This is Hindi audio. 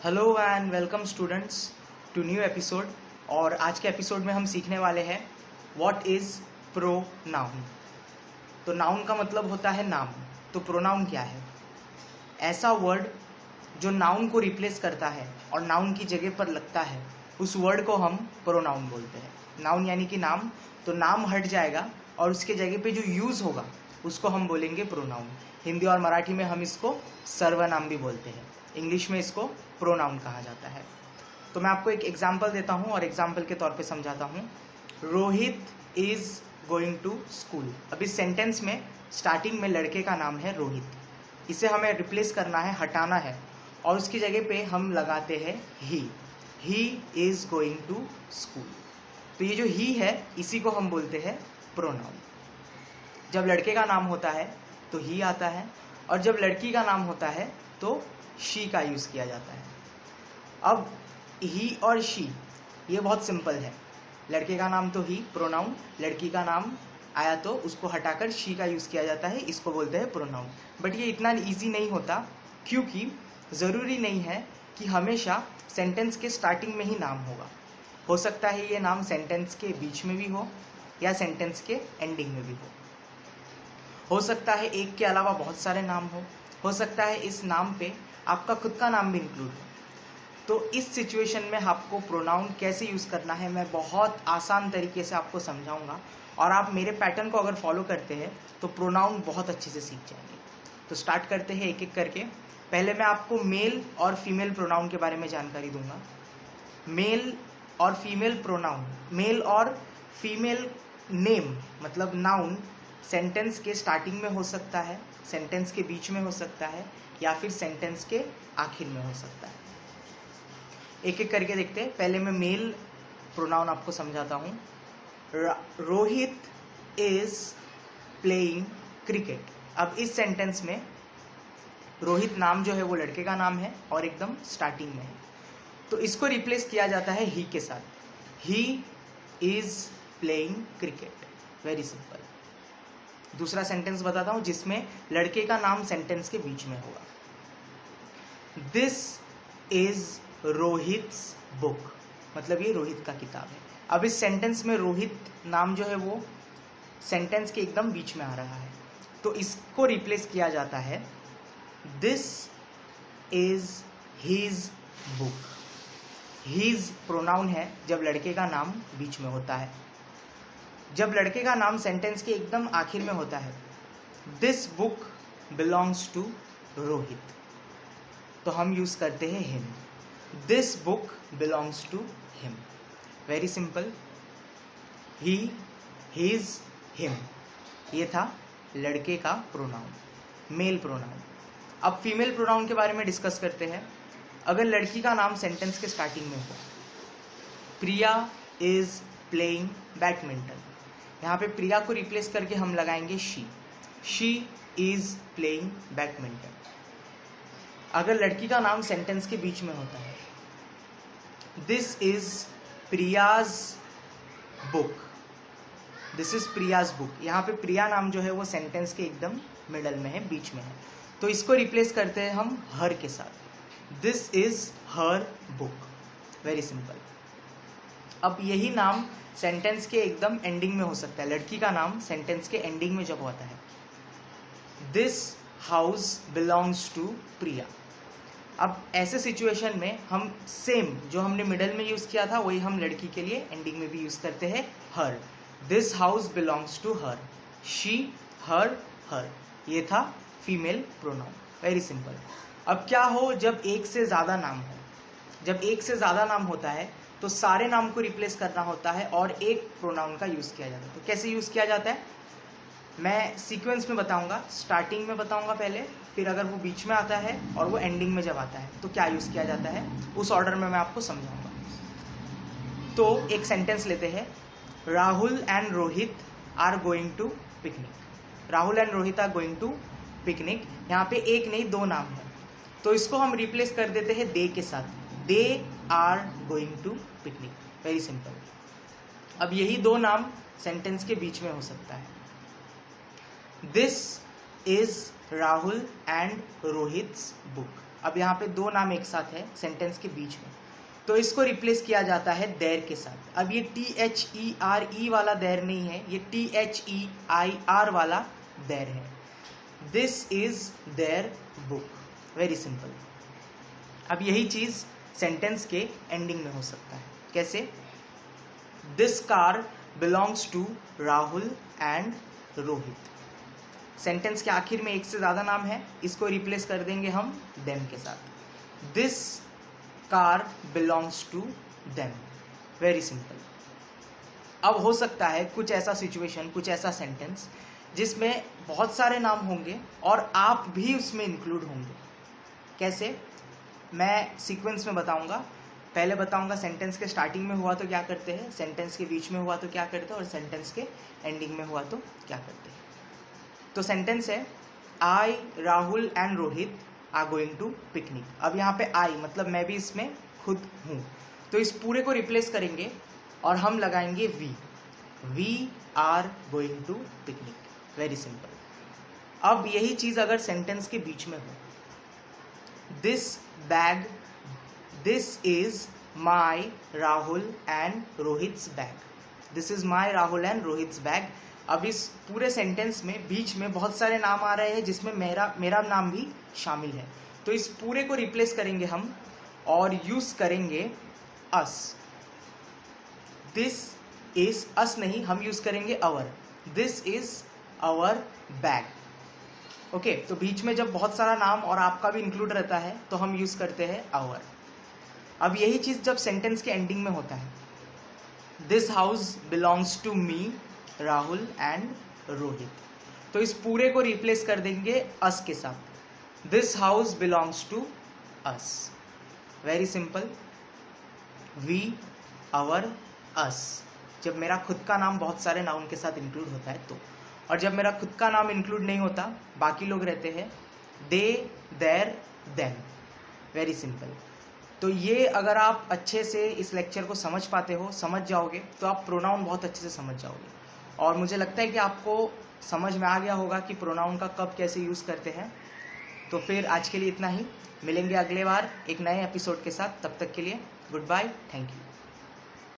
Hello and welcome students to new episode. और आज के एपिसोड में हम सीखने वाले हैं व्हाट इज़ प्रोनाउन। तो नाउन का मतलब होता है नाम, तो प्रोनाउन क्या है? ऐसा वर्ड जो नाउन को रिप्लेस करता है और नाउन की जगह पर लगता है, उस वर्ड को हम प्रोनाउन बोलते हैं। नाउन यानी कि नाम, तो नाम हट जाएगा और उसके जगह पे जो यूज़ होगा उसको हम बोलेंगे प्रोनाउन। हिंदी और मराठी में हम इसको सर्वनाम भी बोलते हैं, इंग्लिश में इसको प्रोनाउन कहा जाता है। तो मैं आपको एक एग्जाम्पल देता हूँ और एग्जाम्पल के तौर पे समझाता हूँ। Rohit is going to school. अब इस सेंटेंस में स्टार्टिंग में लड़के का नाम है रोहित, इसे हमें रिप्लेस करना है, हटाना है, और उसकी जगह पे हम लगाते हैं he is going to school. तो ये जो ही है इसी को हम बोलते हैं प्रोनाउन। जब लड़के का नाम होता है तो ही आता है, और जब लड़की का नाम होता है तो शी का यूज़ किया जाता है। अब ही और शी ये बहुत सिंपल है। लड़के का नाम तो ही प्रोनाउन, लड़की का नाम आया तो उसको हटाकर शी का यूज़ किया जाता है, इसको बोलते हैं प्रोनाउन। बट ये इतना ईजी नहीं होता, क्योंकि ज़रूरी नहीं है कि हमेशा सेंटेंस के स्टार्टिंग में ही नाम होगा। हो सकता है ये नाम सेंटेंस के बीच में भी हो या सेंटेंस के एंडिंग में भी हो सकता है एक के अलावा बहुत सारे नाम हो सकता है इस नाम पे आपका खुद का नाम भी इंक्लूड हो। तो इस सिचुएशन में आपको प्रोनाउन कैसे यूज़ करना है मैं बहुत आसान तरीके से आपको समझाऊंगा, और आप मेरे पैटर्न को अगर फॉलो करते हैं तो प्रोनाउन बहुत अच्छे से सीख जाएंगे। तो स्टार्ट करते हैं एक एक करके। पहले मैं आपको मेल और फीमेल प्रोनाउन के बारे में जानकारी दूंगा। मेल और फीमेल प्रोनाउन, मेल और फीमेल नेम मतलब नाउन सेंटेंस के स्टार्टिंग में हो सकता है, सेंटेंस के बीच में हो सकता है, या फिर सेंटेंस के आखिर में हो सकता है। एक एक करके देखते हैं। पहले मैं मेल प्रोनाउन आपको समझाता हूँ। Rohit is playing cricket. अब इस सेंटेंस में रोहित नाम जो है वो लड़के का नाम है और एकदम स्टार्टिंग में है, तो इसको रिप्लेस किया जाता है ही के साथ। He is playing cricket. Very simple. दूसरा सेंटेंस बताता हूं जिसमें लड़के का नाम सेंटेंस के बीच में होगा। दिस इज रोहित्स बुक, मतलब ये रोहित का किताब है। अब इस सेंटेंस में रोहित नाम जो है वो सेंटेंस के एकदम बीच में आ रहा है, तो इसको रिप्लेस किया जाता है this is his book. His pronoun है जब लड़के का नाम बीच में होता है। जब लड़के का नाम सेंटेंस के एकदम आखिर में होता है, this book belongs to Rohit, तो हम यूज करते हैं him. This book belongs to him. Very simple. He, his, him, ये था लड़के का प्रोनाउन, मेल प्रोनाउन। अब फीमेल प्रोनाउन के बारे में डिस्कस करते हैं। अगर लड़की का नाम सेंटेंस के स्टार्टिंग में हो, प्रिया इज प्लेइंग बैडमिंटन, यहाँ पे प्रिया को रिप्लेस करके हम लगाएंगे शी इज प्लेइंग बैडमिंटन। अगर लड़की का नाम सेंटेंस के बीच में होता है, this is Priya's book, this is Priya's book, यहाँ पे प्रिया नाम जो है वो सेंटेंस के एकदम मिडल में है, बीच में है, तो इसको रिप्लेस करते हैं हम हर के साथ। This is her book. Very simple. अब यही नाम सेंटेंस के एकदम एंडिंग में हो सकता है। लड़की का नाम सेंटेंस के एंडिंग में जब होता है, दिस हाउस बिलोंग्स टू प्रिया। अब ऐसे सिचुएशन में हम सेम जो हमने मिडल में यूज किया था वही हम लड़की के लिए एंडिंग में भी यूज करते हैं, her. This house belongs to her. She, her, her, ये था फीमेल प्रोनाउन। Very simple. अब क्या हो जब एक से ज्यादा नाम हो? जब एक से ज्यादा नाम होता है तो सारे नाम को रिप्लेस करना होता है और एक प्रोनाउन का यूज किया जाता है। तो कैसे यूज किया जाता है मैं सीक्वेंस में बताऊंगा। स्टार्टिंग में बताऊंगा पहले, फिर अगर वो बीच में आता है और वो एंडिंग में जब आता है तो क्या यूज किया जाता है, उस ऑर्डर में मैं आपको समझाऊंगा। तो एक सेंटेंस लेते हैं। Rahul and Rohit are going to picnic. Rahul and Rohit are going to picnic. यहाँ पे एक नहीं दो नाम है, तो इसको हम रिप्लेस कर देते हैं दे के साथ। They are going to picnic. Very simple. अब यही दो नाम सेंटेंस के बीच में हो सकता है। This is Rahul and Rohit's book. अब यहाँ पे दो नाम एक साथ है सेंटेंस के बीच में, तो इसको रिप्लेस किया जाता है देयर के साथ। अब ये THERE वाला देयर नहीं है, ये THEIR वाला देयर है। This is their book, very simple. अब यही चीज सेंटेंस के एंडिंग में हो सकता है। कैसे? This car belongs to Rahul and Rohit. Sentence के आखिर में एक से ज्यादा नाम है, इसको रिप्लेस कर देंगे हम देम के साथ। This car belongs to them, very simple. अब हो सकता है कुछ ऐसा सिचुएशन, कुछ ऐसा सेंटेंस जिसमें बहुत सारे नाम होंगे और आप भी उसमें इंक्लूड होंगे। कैसे? मैं सीक्वेंस में बताऊंगा। पहले बताऊंगा सेंटेंस के स्टार्टिंग में हुआ तो क्या करते हैं, सेंटेंस के बीच में हुआ तो क्या करते हैं, और सेंटेंस के एंडिंग में हुआ तो क्या करते हैं। तो सेंटेंस है I, Rahul and Rohit are going to picnic. अब यहाँ पे आई मतलब मैं भी इसमें खुद हूँ, तो इस पूरे को रिप्लेस करेंगे और हम लगाएंगे we are going to picnic, very simple. अब यही चीज अगर सेंटेंस के बीच में हो, this bag, this is my Rahul and Rohit's bag, this is my Rahul and Rohit's bag. अब इस पूरे सेंटेंस में बीच में बहुत सारे नाम आ रहे हैं जिसमें मेरा नाम भी शामिल है, तो इस पूरे को रिप्लेस करेंगे हम और यूज करेंगे अस। दिस इज अस नहीं, हम यूज करेंगे our. This is our bag. Okay, तो बीच में जब बहुत सारा नाम और आपका भी इंक्लूड रहता है तो हम यूज करते हैं अवर। अब यही चीज जब सेंटेंस के एंडिंग में होता है, this house belongs to me, Rahul and Rohit, तो इस पूरे को रिप्लेस कर देंगे अस के साथ। This house belongs to us, very simple. We, our, us. जब मेरा खुद का नाम बहुत सारे नाउन के साथ इंक्लूड होता है तो, और जब मेरा खुद का नाम इंक्लूड नहीं होता, बाकी लोग रहते हैं, दे, देयर, देम, वेरी सिंपल। तो ये अगर आप अच्छे से इस लेक्चर को समझ पाते हो, समझ जाओगे, तो आप प्रोनाउन बहुत अच्छे से समझ जाओगे। और मुझे लगता है कि आपको समझ में आ गया होगा कि प्रोनाउन का कब कैसे यूज़ करते हैं। तो फिर आज के लिए इतना ही, मिलेंगे अगले बार एक नए एपिसोड के साथ। तब तक के लिए गुड बाय, थैंक यू।